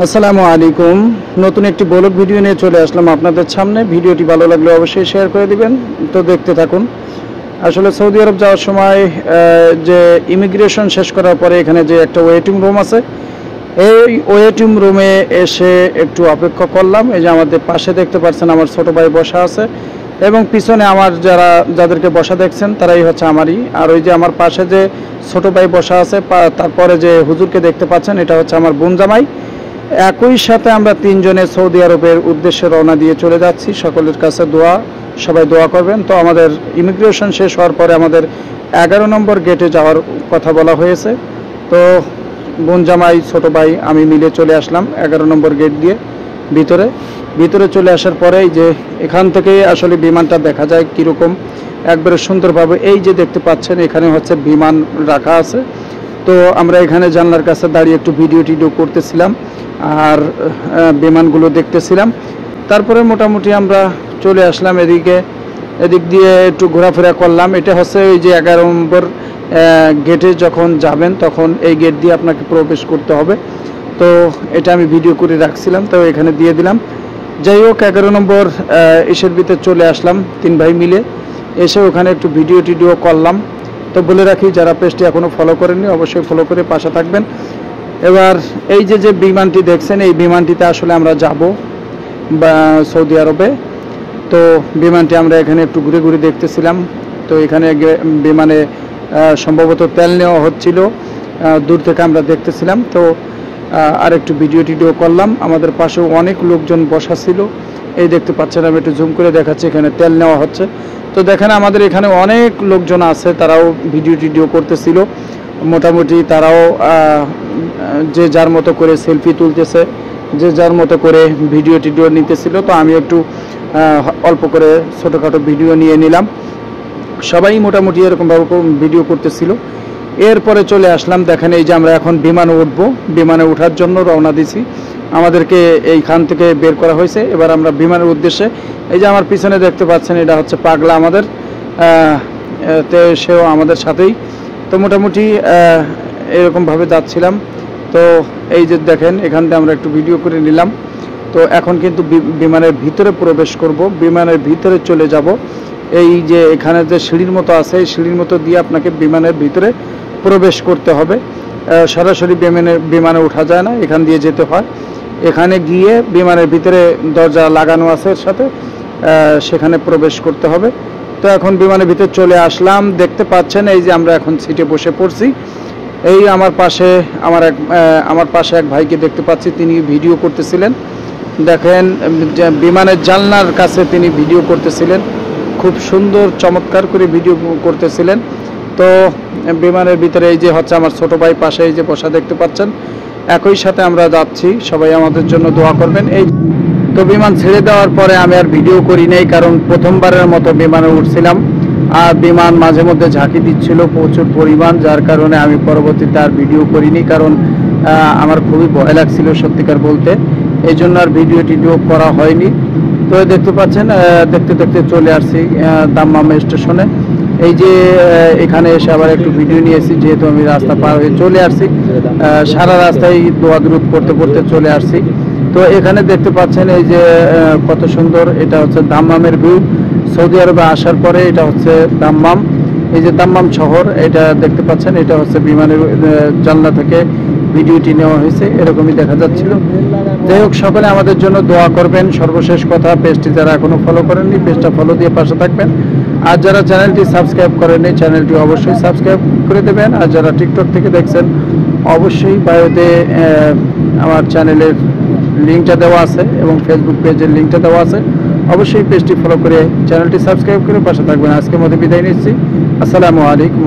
আসসালামু আলাইকুম। নতুন একটি ব্লগ ভিডিও নিয়ে চলে আসলাম আপনাদের সামনে। ভিডিওটি ভালো লাগলে অবশ্যই শেয়ার করে দিবেন। তো দেখতে থাকুন। আসলে সৌদি আরব যাওয়ার সময় যে ইমিগ্রেশন শেষ করার পরে এখানে যে একটা ওয়েটিং রুম আছে, এই ওয়েটিং রুমে এসে একটু অপেক্ষা করলাম। এই যে আমাদের পাশে দেখতে পাচ্ছেন আমার ছোট ভাই বসা আছে, এবং পিছনে আমার যাদেরকে বসা দেখছেন তারাই হচ্ছে আমারই। আর ওই যে আমার পাশে যে ছোট ভাই বসা আছে, তারপরে যে হুজুরকে দেখতে পাচ্ছেন এটা হচ্ছে আমার বোন জামাই। একই সাথে আমরা তিনজনে সৌদি আরবের উদ্দেশ্যে রওনা দিয়ে চলে যাচ্ছি। সকলের কাছে সবাই দোয়া করবেন। তো আমাদের ইমিগ্রেশন শেষ হওয়ার পরে আমাদের 11 নম্বর গেটে যাওয়ার কথা বলা হয়েছে। তো বোন জামাই, ছোট ভাই, আমি মিলে চলে আসলাম 11 নম্বর গেট দিয়ে ভিতরে চলে আসার পরেই যে এখান থেকে আসলে বিমানটা দেখা যায় কীরকম, একবারে সুন্দরভাবে। এই যে দেখতে পাচ্ছেন এখানে হচ্ছে বিমান রাখা আছে। তো আমরা এখানে জানলার কাছে দাঁড়িয়ে একটু ভিডিও করতেছিলাম আর বিমানগুলো দেখতেছিলাম। তারপরে মোটামুটি আমরা চলে আসলাম এদিক দিয়ে একটু ঘোরাফেরা করলাম। এটা হচ্ছে ওই যে 11 নম্বর গেটে যখন যাবেন তখন এই গেট দিয়ে আপনাকে প্রবেশ করতে হবে। তো এটা আমি ভিডিও করে রাখছিলাম, তো এখানে দিয়ে দিলাম। যাই হোক, 11 নম্বর এসের ভিতরে চলে আসলাম তিন ভাই মিলে। এসে ওখানে একটু ভিডিও করলাম। তো বলে রাখি, যারা পেজটি এখনও ফলো করেননি অবশ্যই ফলো করে পাশে থাকবেন। এবার এই যে বিমানটি দেখছেন, এই বিমানটিতে আসলে আমরা যাব সৌদি আরবে। তো বিমানটি আমরা এখানে একটু ঘুরে দেখতেছিলাম। তো এখানে বিমানে সম্ভবত তেল নেওয়া হচ্ছিল, দূর থেকে আমরা দেখতেছিলাম। তো আর একটু ভিডিও করলাম। আমাদের পাশেও অনেক লোকজন বসা ছিল, এই দেখতে পাচ্ছেন, আমি একটু জুম করে দেখাচ্ছি, এখানে তেল নেওয়া হচ্ছে। তো দেখেন আমাদের এখানে অনেক লোকজন আছে, তারাও ভিডিও করতেছিল। মোটামুটি তারাও যে যার মতো করে সেলফি তুলতেছে, যে যার মতো করে ভিডিও নিতেছিল। তো আমি একটু অল্প করে ছোটোখাটো ভিডিও নিয়ে নিলাম। সবাই মোটামুটি এরকমভাবে ভিডিও করতেছিল। এরপরে চলে আসলাম, দেখেন এই যে আমরা এখন বিমানে উঠবো। বিমানে ওঠার জন্য রওনা দিছি। আমাদেরকে এইখান থেকে বের করা হয়েছে। এবার আমরা বিমানের উদ্দেশ্যে, এই যে আমার পিছনে দেখতে পাচ্ছেন এটা হচ্ছে পাগলা আমাদের, তো সেও আমাদের সাথেই। তো মোটামুটি এরকমভাবে যাচ্ছিলাম। তো এই যে দেখেন এখান থেকে আমরা একটু ভিডিও করে নিলাম। তো এখন কিন্তু বিমানের ভিতরে প্রবেশ করব, বিমানের ভিতরে চলে যাব। এই যে এখানে যে সিঁড়ির মতো আছে, এই সিঁড়ির মতো দিয়ে আপনাকে বিমানের ভিতরে প্রবেশ করতে হবে। সরাসরি বিমানে ওঠা যায় না, এখান দিয়ে যেতে হয়। এখানে গিয়ে বিমানের ভিতরে দরজা লাগানো আছে এর সাথে, সেখানে প্রবেশ করতে হবে। তো এখন বিমানের ভিতরে চলে আসলাম। দেখতে পাচ্ছেন এই যে আমরা এখন সিটে বসে পড়ছি। এই আমার পাশে এক ভাইকে দেখতে পাচ্ছি, তিনি ভিডিও করতেছিলেন। দেখেন বিমানের জানলার কাছে তিনি ভিডিও করতেছিলেন, খুব সুন্দর চমৎকার করে ভিডিও করতেছিলেন। তো বিমানের ভিতরে এই যে হচ্ছে আমার ছোট ভাই পাশে এই যে বসা দেখতে পাচ্ছেন। একই সাথে আমরা যাচ্ছি, সবাই আমাদের জন্য দোয়া করবেন। এই তো বিমান ছেড়ে দেওয়ার পরে আমি আর ভিডিও করি নাই, কারণ প্রথমবারের মতো বিমানে উঠছিলাম। আর বিমান মাঝে মধ্যে ঝাঁকি দিচ্ছিল প্রচুর পরিমাণ, যার কারণে আমি পরবর্তীতে আর ভিডিও করিনি, কারণ আমার খুবই ভয় লাগছিল সত্যিকার বলতে। এই জন্য আর ভিডিও করা হয়নি। তো দেখতে পাচ্ছেন দেখতে চলে আসছি দাম্মাম স্টেশনে। এই যে এখানে এসে আবার একটু ভিডিও নিয়েছি, যেহেতু আমি রাস্তা পার হয়ে চলে আসছি। সারা রাস্তায় দোয়া দুরূদ পড়তে চলে আসছি। তো এখানে দেখতে পাচ্ছেন এই যে কত সুন্দর, এটা হচ্ছে দাম্মামের ভিউ। সৌদি আরবে আসার পরে এটা হচ্ছে দাম্মাম, এই যে দাম্মাম শহর, এটা দেখতে পাচ্ছেন। এটা হচ্ছে বিমানের জানলা থেকে ভিডিওটি নেওয়া হয়েছে, এরকমই দেখা যাচ্ছিল। যাই হোক, সকলে আমাদের জন্য দোয়া করবেন। সর্বশেষ কথা, পেজটি যারা এখনো ফলো করেননি পেজটা ফলো দিয়ে পাশে থাকবেন। আর যারা চ্যানেলটি সাবস্ক্রাইব করেননি চ্যানেলটি অবশ্যই সাবস্ক্রাইব করে দেবেন। আর যারা টিকটক থেকে দেখছেন অবশ্যই বায়োতে আমার চ্যানেলের লিঙ্কটা দেওয়া আছে এবং ফেসবুক পেজের লিঙ্কটা দেওয়া আছে। অবশ্যই পেজটি ফলো করে চ্যানেলটি সাবস্ক্রাইব করে পাশে থাকবেন। আজকের মতো বিদায় নিচ্ছি। আসসালামু আলাইকুম।